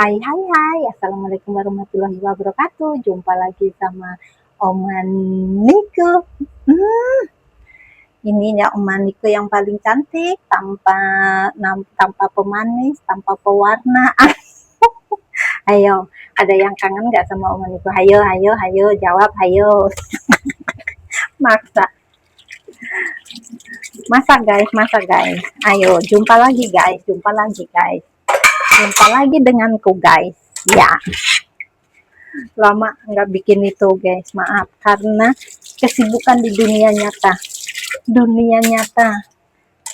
Hai hai hai, Assalamualaikum warahmatullahi wabarakatuh. Jumpa lagi sama Oman Niko. Ini ya Oman Niko yang paling cantik, tanpa pemanis, tanpa pewarna. Ayo, ada yang kangen nggak sama Oman Niko? Hayo, hayo, hayo, jawab, hayo. Maksa. Masa guys. Ayo, jumpa lagi guys. Jumpa lagi denganku guys. Ya, lama nggak bikin itu guys, maaf karena kesibukan di dunia nyata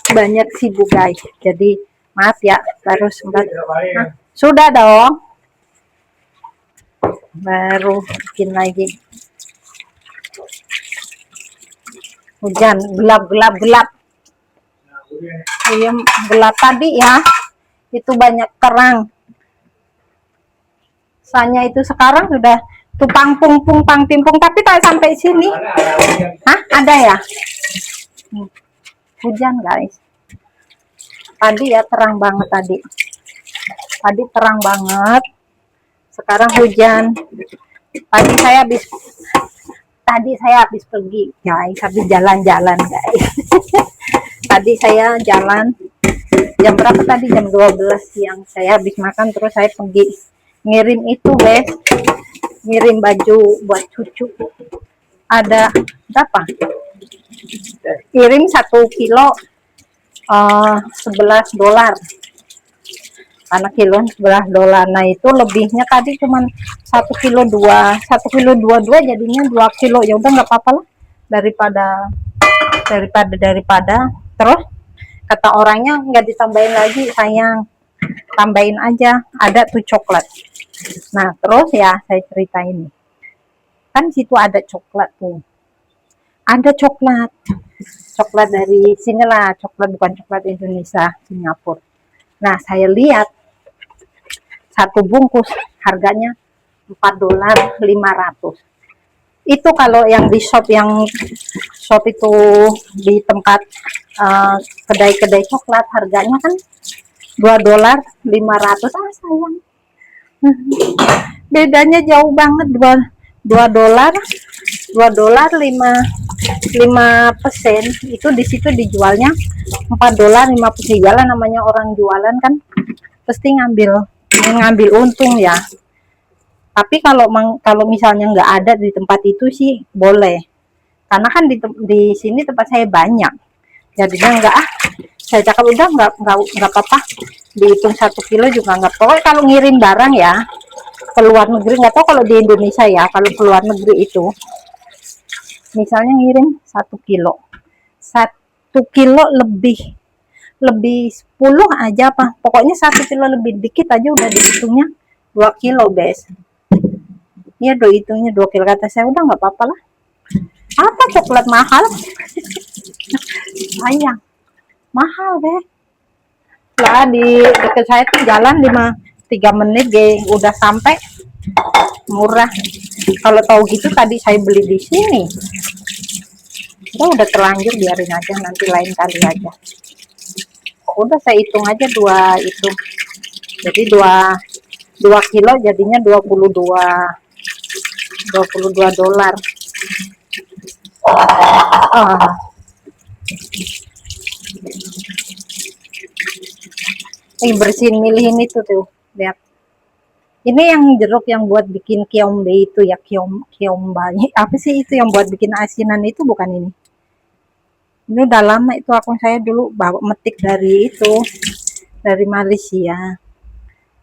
banyak sibuk guys, jadi maaf ya, baru sempat. Sudah dong, baru bikin lagi. Hujan, gelap. Iya, gelap tadi ya, itu banyak terang. Soalnya itu sekarang sudah tuh pangtimpung, tapi tak sampai sini. Hah, ada ya? Hujan guys. Tadi ya terang banget tadi terang banget. Sekarang hujan. Tadi saya habis pergi guys, habis jalan-jalan guys. Tadi saya jalan jam berapa tadi? Jam 12 siang. Saya habis makan terus saya pergi ngirim itu guys, ngirim baju buat cucu. Ada berapa? Kirim 1 kilo $11, karena kilo $11. Nah itu lebihnya tadi cuman 1 kilo 2 jadinya 2 kilo. Ya udah nggak apa-apa lah, daripada terus kata orangnya nggak ditambahin lagi, sayang, tambahin aja, ada tuh coklat. Nah terus ya saya ceritain, kan situ ada coklat tuh, ada coklat dari sinilah, bukan coklat Indonesia, Singapura. Nah saya lihat satu bungkus harganya $4.500. Itu kalau yang di shop itu di tempat kedai-kedai coklat harganya kan $2.500. Sayang, bedanya jauh banget. $2 itu di situ dijualnya $4.50. Jalan, namanya orang jualan kan pasti ngambil untung ya. Tapi kalau misalnya nggak ada di tempat itu sih boleh, karena kan di sini tempat saya banyak, jadinya saya cakap udah nggak apa-apa, dihitung 1 kilo juga nggak. Pokoknya kalau ngirim barang ya ke luar negeri, nggak tahu kalau di Indonesia ya, kalau ke luar negeri itu misalnya ngirim 1 kilo lebih 10 aja apa, pokoknya 1 kilo lebih dikit aja udah dihitungnya 2 kilo guys. Iya, hitungnya 2 kilo. Kata saya udah nggak apa-apa lah, apa coklat mahal. Sayang, mahal deh lah. Di dekat saya tuh jalan 3 menit udah sampai, murah. Kalau tahu gitu tadi saya beli di sini. Udah terlanjur, biarin aja, nanti lain kali aja. Udah saya hitung aja 2 itu, jadi 2 kilo jadinya $22. Bersihin, milihin itu tuh, lihat. Ini yang jeruk yang buat bikin kiombe itu ya, kiomba. Apa sih itu yang buat bikin asinan itu? Bukan ini. Ini udah lama itu, saya dulu bawa metik dari Malaysia.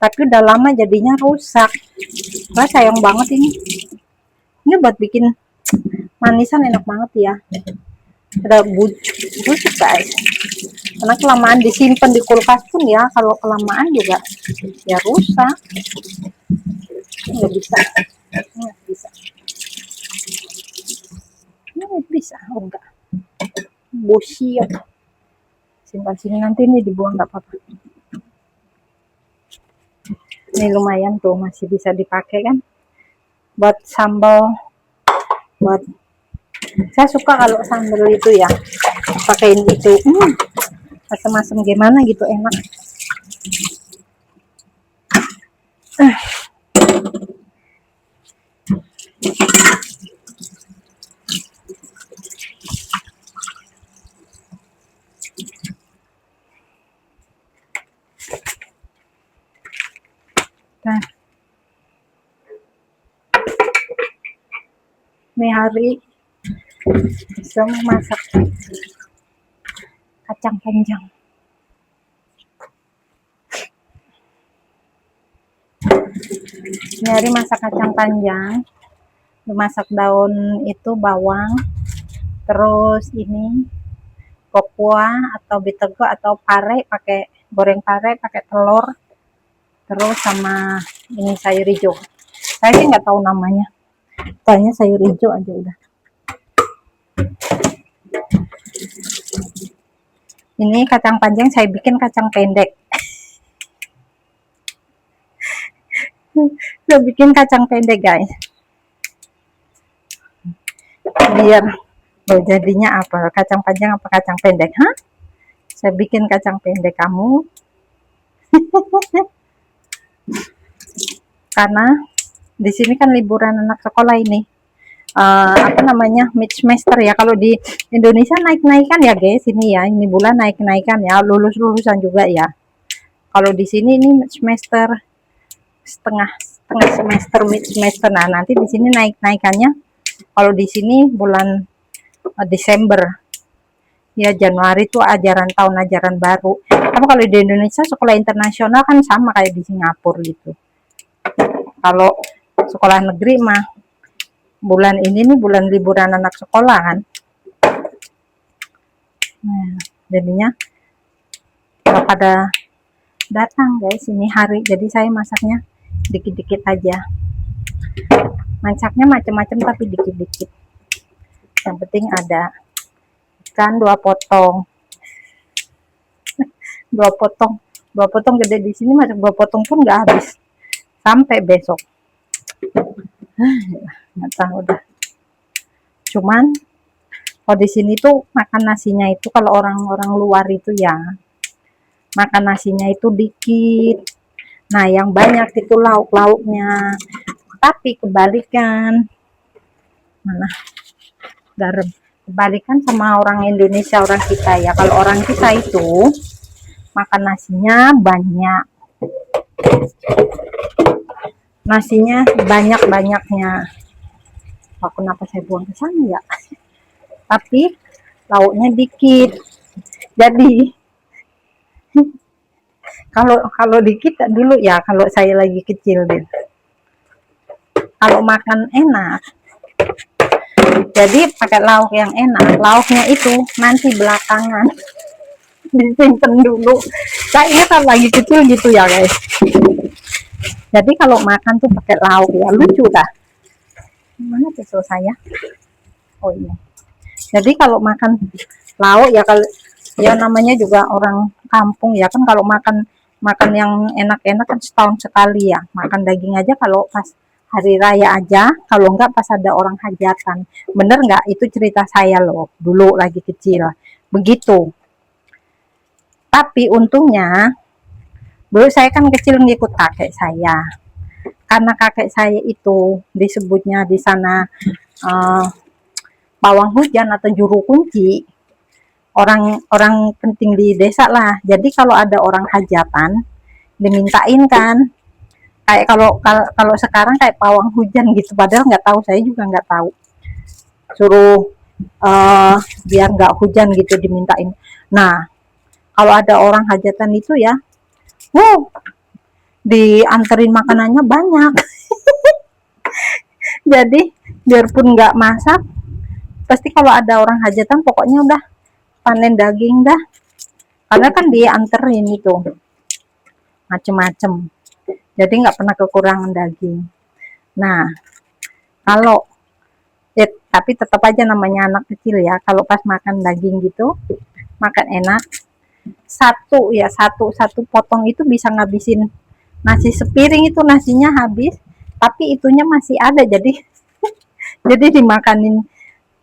Tapi udah lama jadinya rusak. Wah, sayang banget ini. Ini buat bikin manisan enak banget ya. Ada bujuk guys. Karena kelamaan disimpan di kulkas pun ya, kalau kelamaan juga ya rusak. Nggak bisa. Enggak. Bosiok. Simpan sini, nanti ini dibuang nggak apa-apa. Ini lumayan tuh, masih bisa dipakai kan buat sambal. Saya suka kalau sambal itu ya pakein itu, asam-asam gimana gitu, enak. Nah, ini hari bisa memasak kacang panjang. Ini hari masak kacang panjang, masak daun itu bawang, terus ini kokua atau bitego atau pare, pakai goreng pare pakai telur, terus sama ini sayur hijau. Saya sih nggak tahu namanya, tanya sayur hijau aja udah. Ini kacang panjang saya bikin kacang pendek. Saya bikin kacang pendek guys, biar jadinya apa, kacang panjang apa kacang pendek, hah? Saya bikin kacang pendek kamu. Karena di sini kan liburan anak sekolah ini, apa namanya, mid semester ya. Kalau di Indonesia naik-naikan ya guys, ini ya, ini bulan naik-naikan ya, lulus-lulusan juga ya. Kalau di sini ini mid semester, setengah semester, mid semester. Nah, nanti di sini naik-naikannya, kalau di sini bulan Desember ya, Januari itu tahun ajaran baru. Tapi kalau di Indonesia sekolah internasional kan sama kayak di Singapura gitu. Kalau sekolah negeri mah bulan ini nih bulan liburan anak sekolah kan. Nah, jadinya kalau pada datang guys ini hari, jadi saya masaknya dikit-dikit aja. Masaknya macam-macam tapi dikit-dikit. Yang penting ada ikan 2 potong. 2 potong gede, di sini masak 2 potong pun nggak habis sampai besok. Nggak tahu dah. Cuman kalau di sini tuh makan nasinya itu, kalau orang-orang luar itu ya makan nasinya itu dikit. Nah, yang banyak itu lauk-lauknya. Tapi kebalikan, mana garam, kebalikan sama orang Indonesia, orang kita ya. Kalau orang kita itu makan nasinya banyak, nasinya banyak-banyaknya. Kenapa saya buang ke sana ya? Tapi lauknya dikit. Jadi kalau dikit dulu ya, kalau saya lagi kecil deh, kalau makan enak jadi pakai lauk yang enak, lauknya itu nanti belakangan disimpan dulu. Saya ingat lagi kecil gitu ya guys. Jadi kalau makan tuh pakai lauk ya, lucu dah. Mana pisau saya? Oh ini. Jadi kalau makan lauk ya, kalau ya namanya juga orang kampung ya kan, kalau makan yang enak-enak kan setahun sekali ya. Makan daging aja kalau pas hari raya aja, kalau enggak pas ada orang hajatan. Bener enggak? Itu cerita saya loh, dulu lagi kecil. Begitu. Tapi untungnya, dulu saya kan kecil ngikut kakek saya. Karena kakek saya itu disebutnya di sana pawang hujan atau juru kunci, orang penting di desa lah. Jadi kalau ada orang hajatan, dimintain kan. Kayak kalau sekarang kayak pawang hujan gitu, padahal nggak tahu, saya juga nggak tahu. Suruh biar nggak hujan gitu dimintain. Nah, kalau ada orang hajatan itu ya, wow, dianterin makanannya banyak. Jadi biarpun nggak masak, pasti kalau ada orang hajatan pokoknya udah panen daging dah. Karena kan dianterin itu macem-macem. Jadi nggak pernah kekurangan daging. Nah, kalau tapi tetap aja namanya anak kecil ya, kalau pas makan daging gitu, makan enak, satu potong itu bisa ngabisin nasi sepiring, itu nasinya habis, tapi itunya masih ada, jadi jadi dimakanin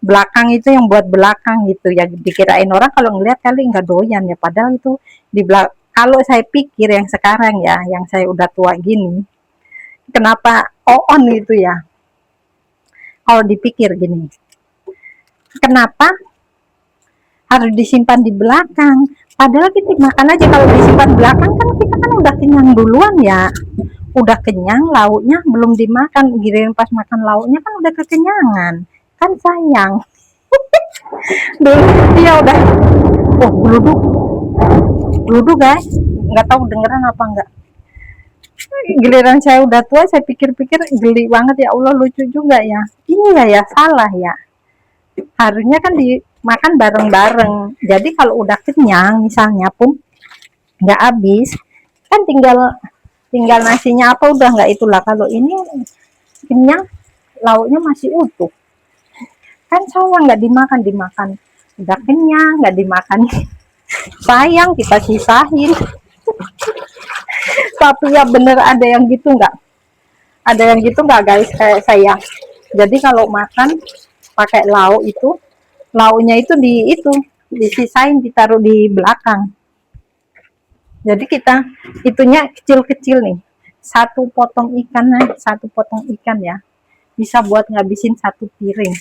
belakang, itu yang buat belakang gitu ya. Dikirain orang kalau ngeliat kali nggak doyan ya, padahal itu di belakang. Kalau saya pikir yang sekarang ya, yang saya udah tua gini, kenapa on gitu ya. Kalau dipikir gini, kenapa harus disimpan di belakang? Padahal kita makan aja kalau disimpan belakang kan kita kan udah kenyang duluan ya. Udah kenyang, lauknya belum dimakan, giliran pas makan lauknya kan udah kekenyangan. Kan sayang. Dulu dia udah geluduk. Geluduk guys. Nggak tahu dengeran apa enggak. Giliran saya udah tua, saya pikir-pikir geli banget, ya Allah, lucu juga ya. Iya ya, salah ya. Harusnya kan dimakan bareng-bareng. Jadi kalau udah kenyang misalnya pun nggak habis, kan tinggal nasinya apa udah nggak itulah. Kalau ini kenyang, lauknya masih utuh. Kan sayang nggak dimakan. Udah kenyang nggak dimakan. Sayang kita sisahin. Tapi ya bener ada yang gitu nggak? Ada yang gitu nggak guys kayak saya? Jadi kalau makan pakai lauk itu, lauknya itu disisain, ditaruh di belakang. Jadi kita itunya kecil-kecil nih. Satu potong ikan ya, bisa buat ngabisin 1 piring.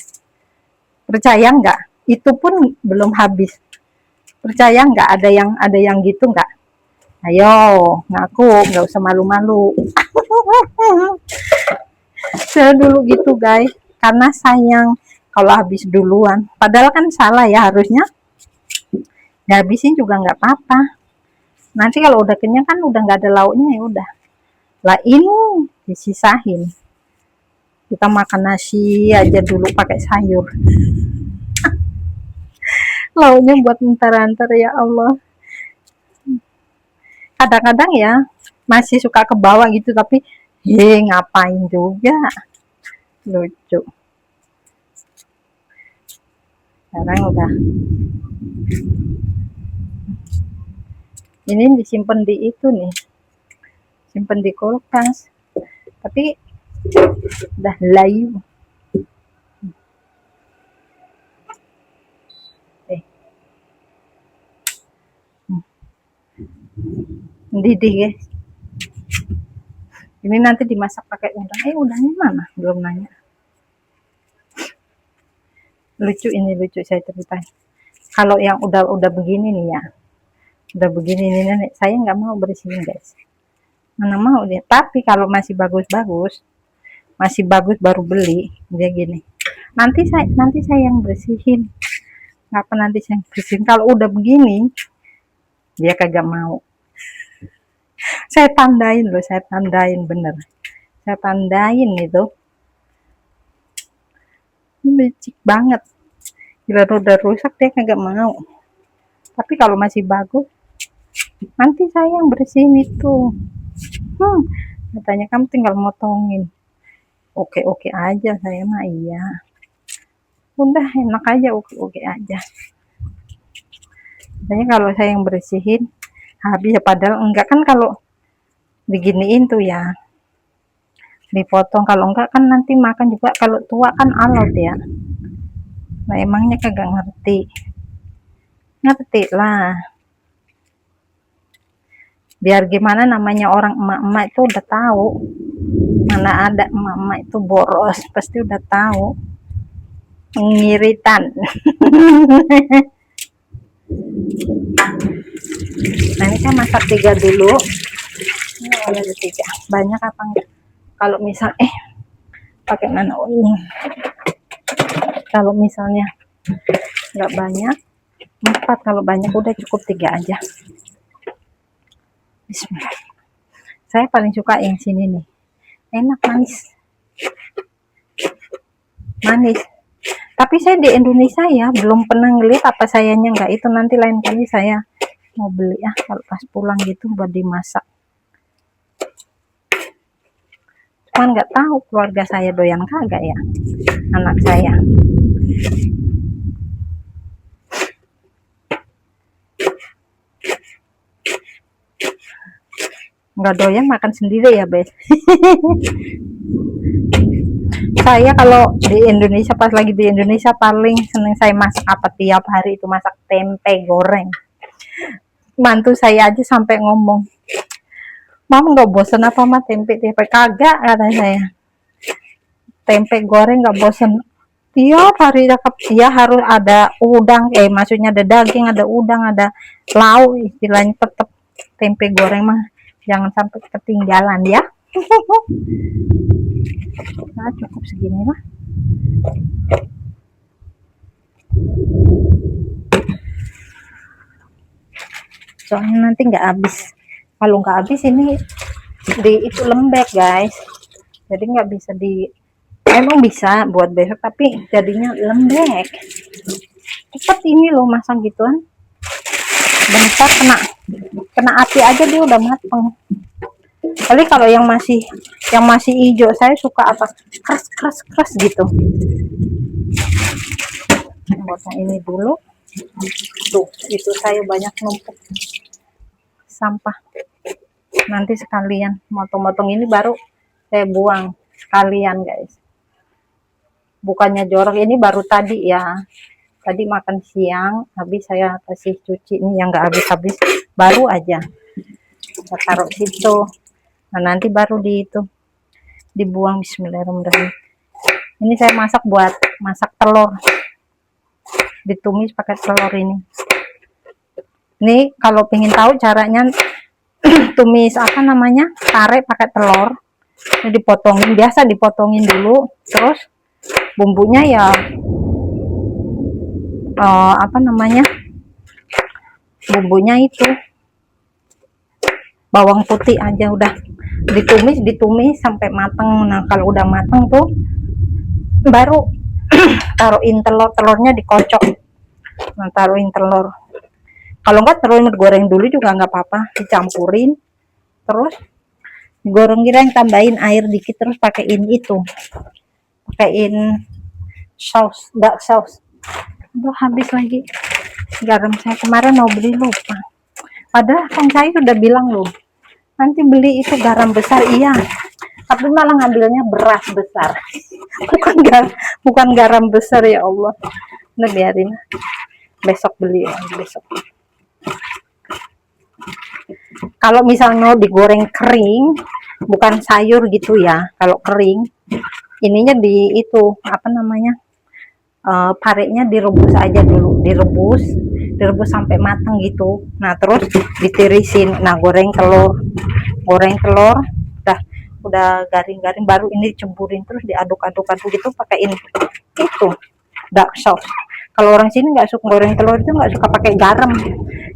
Percaya nggak? Itu pun belum habis. Percaya nggak? Ada yang gitu nggak? Ayo, ngaku, nggak usah malu-malu. Saya dulu gitu guys, karena sayang kalau habis duluan. Padahal kan salah ya, harusnya ngabisin juga nggak apa-apa. Nanti kalau udah kenyang kan udah nggak ada lauknya, ya udah. Lah ini disisahin. Kita makan nasi aja dulu pakai sayur. Lauknya buat entar-entar, ya Allah. Kadang-kadang ya masih suka ke bawah gitu, tapi ngapain juga, lucu. Sekarang udah ini disimpan di itu nih, simpen di kulkas, tapi udah layu. Mendidih guys. Ini nanti dimasak pakai udang. Udangnya mana? Belum nanya. Lucu saya ceritain. Kalau yang udah begini nih ya, udah begini nih nenek, saya nggak mau bersihin guys. Mana mau dia. Tapi kalau masih bagus baru beli, dia gini. Nanti saya yang bersihin. Ngapa nanti saya bersihin? Kalau udah begini, dia kagak mau. Saya tandain bener. Saya tandain itu. Licik banget. Bila udah rusak dia kagak mau. Tapi kalau masih bagus, nanti saya yang bersihin itu. Katanya kamu tinggal motongin. Oke aja saya mah, iya. Udah enak aja, oke aja. Katanya kalau saya yang bersihin habis ya, padahal enggak kan. Kalau diginiin tuh ya dipotong, kalau enggak kan nanti makan juga, kalau tua kan alot ya. Nah emangnya kagak ngerti lah. Biar gimana, namanya orang emak-emak itu udah tahu. Mana ada emak-emak itu boros, pasti udah tahu. Ngiritan. Nah ini kan masak 3 dulu. Ini ada 3. Banyak apa enggak? Kalau misal pakai mana ini? Kalau misalnya nggak banyak, 4. Kalau banyak udah cukup 3 aja. Bismillah. Saya paling suka yang sini nih. Enak, manis. Tapi saya di Indonesia ya belum pernah ngeliat, apa sayanya nggak itu. Nanti lain kali saya mau beli ya, kalau pas pulang gitu buat dimasak. Cuman nggak tahu keluarga saya doyan kagak ya, anak saya. Nggak doyan makan sendiri ya, Bes. Saya kalau di Indonesia, pas lagi di Indonesia, paling seneng saya masak apa tiap hari itu, masak tempe goreng. Mantu saya aja sampai ngomong, Mama nggak bosan apa mah tempe kagak kata saya. Tempe goreng nggak bosan. Tiap hari cakep ya harus ada udang, maksudnya ada daging, ada udang, ada lauk, istilahnya tetap tempe goreng mah jangan sampai ketinggalan ya. Nah, cukup segini lah. Soalnya nanti nggak habis. Kalau nggak habis ini itu lembek guys, jadi nggak bisa emang bisa buat besok tapi jadinya lembek. Cepat ini loh masang gituan, bentar kena api aja dia udah mateng. Kali kalau yang masih hijau saya suka apa keras gitu. Potong ini dulu. Tuh itu saya banyak numpuk sampah, nanti sekalian motong-motong ini baru saya buang sekalian guys, bukannya jorok. Ini baru tadi ya, tadi makan siang habis saya kasih cuci ini yang nggak habis baru aja saya taruh situ. Nah nanti baru dibuang. Bismillahirrahmanirrahim. Ini saya masak telur, ditumis pakai telur ini. Ini kalau pengen tahu caranya tumis apa namanya kare pakai telur, dipotongin, biasa dipotongin dulu, terus bumbunya ya apa namanya bumbunya itu bawang putih aja, udah ditumis sampai mateng. Nah kalau udah mateng tuh baru taruhin telurnya dikocok. Nah taruhin telur, kalau enggak telurnya goreng dulu juga nggak apa-apa, dicampurin terus goreng, yang tambahin air dikit, terus pakaiin saus, enggak saus. Aduh habis lagi garam saya kemarin mau beli, lupa. Padahal kan saya udah bilang loh nanti beli itu garam besar, iya, tapi malah ngambilnya beras besar. bukan garam besar, ya Allah. Nah biarin, besok beli besok. Kalau misalnya digoreng kering, bukan sayur gitu ya, kalau kering ininya itu apa namanya parenya direbus aja dulu, direbus sampai matang gitu. Nah terus ditirisin. Nah goreng telur udah garing baru ini cemburin, terus diaduk-aduk gitu, pakaiin itu dark sauce. Kalau orang sini nggak suka goreng telur itu, nggak suka pakai garam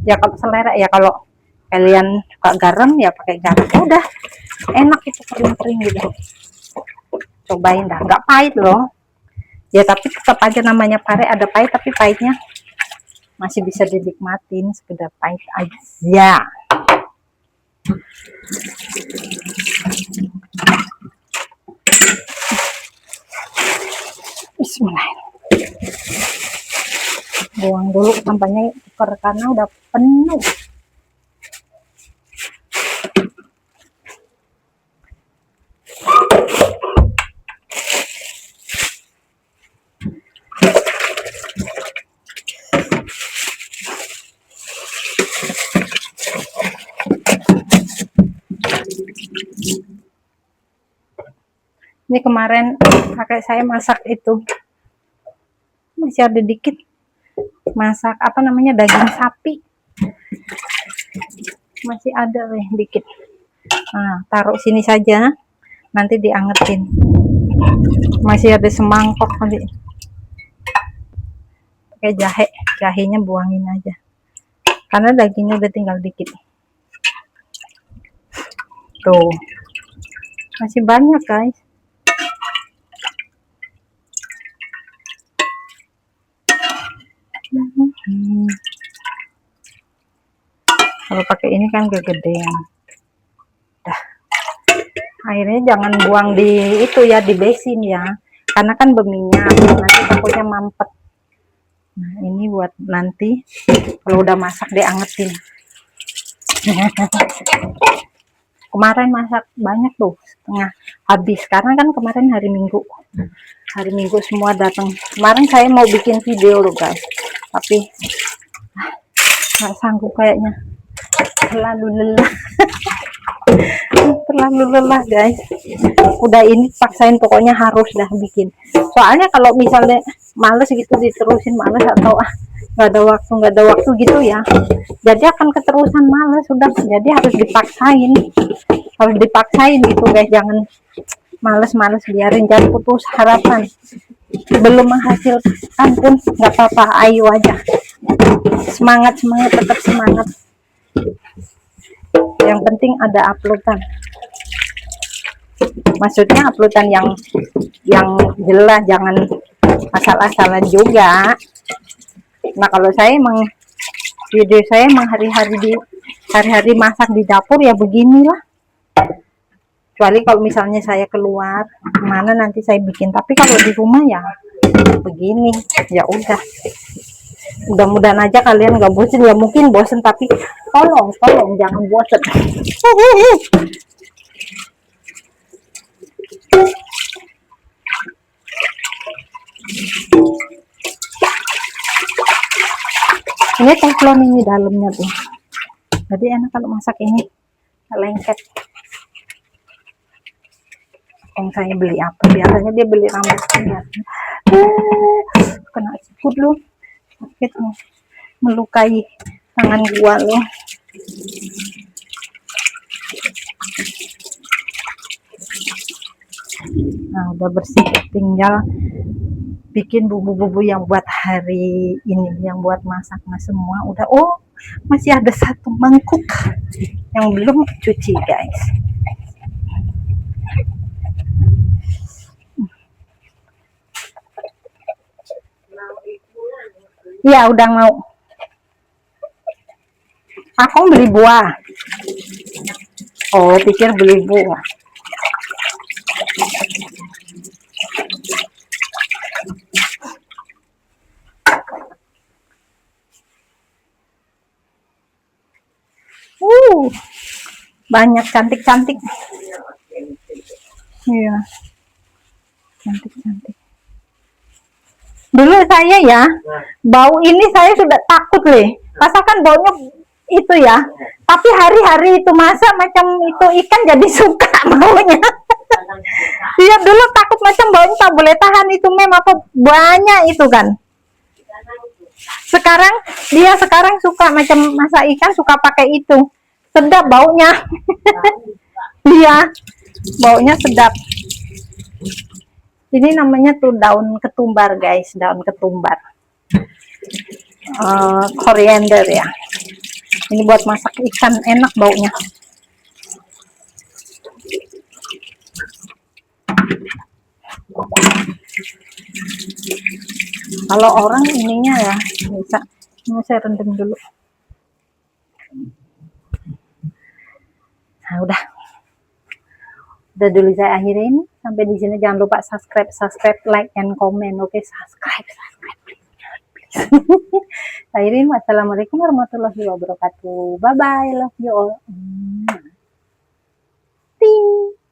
ya, kalau selera ya. Kalau kalian suka garam ya pakai garam, udah enak itu, kering gitu. Cobain dah, nggak pahit loh ya, tapi tetap aja namanya pare, ada pahit tapi pahitnya masih bisa dinikmatin, sekedar pahit aja. Bismillahirrahmanirrahim. Buang dulu sampahnya karena udah penuh. Ini kemarin kakek saya masak itu, masih ada dikit, masak apa namanya daging sapi, masih ada dikit. Nah taruh sini saja, nanti diangetin. Masih ada semangkok kali, pakai jahenya buangin aja karena dagingnya udah tinggal dikit. Tuh masih banyak guys. Kalau pakai ini kan kegedean. Dah, airnya jangan buang di itu ya, di besin ya, karena kan berminyak, nanti takutnya mampet. Nah ini buat nanti kalau udah masak diangetin. Kemarin masak banyak tuh, setengah habis karena kan kemarin hari Minggu semua datang. Kemarin saya mau bikin video loh guys, tapi nggak sanggup kayaknya, terlalu lelah. Terlalu lelah guys, udah ini paksain pokoknya harus dah bikin, soalnya kalau misalnya males gitu diterusin males atau nggak ada waktu gitu ya, jadi akan keterusan males udah, jadi harus dipaksain gitu guys, jangan males-males, biarin, jangan putus harapan, belum menghasilkan pun nggak apa-apa, ayo aja, semangat, tetap semangat, yang penting ada uploadan, maksudnya uploadan yang jelas, jangan asal-asalan juga. Nah kalau saya emang video saya emang hari-hari masak di dapur ya beginilah, kecuali kalau misalnya saya keluar kemana nanti saya bikin, tapi kalau di rumah ya begini, ya udah, mudah-mudahan aja kalian nggak bosen, ya mungkin bosen tapi tolong jangan bosen. Ini teflon ini dalamnya tuh, jadi enak kalau masak ini, lengket. Yang saya beli apa, biasanya dia beli rambut ya. Kena sikut lu, sakit lu, melukai tangan gua lu. Nah udah bersih, tinggal bikin bumbu-bumbu yang buat hari ini, yang buat masaknya semua udah. Oh masih ada satu mangkuk yang belum cuci guys. Iya udah mau, aku beli buah. Oh pikir beli buah. Banyak cantik-cantik. Iya, cantik-cantik. Dulu saya ya, bau ini saya sudah takut leh. Rasakan baunya itu ya. Tapi hari-hari itu masak macam itu ikan jadi suka baunya. Iya dulu takut macam baunya tak boleh tahan itu, memang apa banyak itu kan. Sekarang suka macam masak ikan, suka pakai itu. Sedap baunya. Iya, baunya sedap. Ini namanya tuh daun ketumbar guys, daun ketumbar. Koriander ya. Ini buat masak ikan, enak baunya. Kalau orang ininya ya bisa. Ini saya rendam dulu. Nah udah dulu saya akhirin sampai di sini. Jangan lupa subscribe, like and comment. Oke, subscribe. Akhirin, wassalamualaikum warahmatullahi wabarakatuh. Bye bye, love you all. Ting.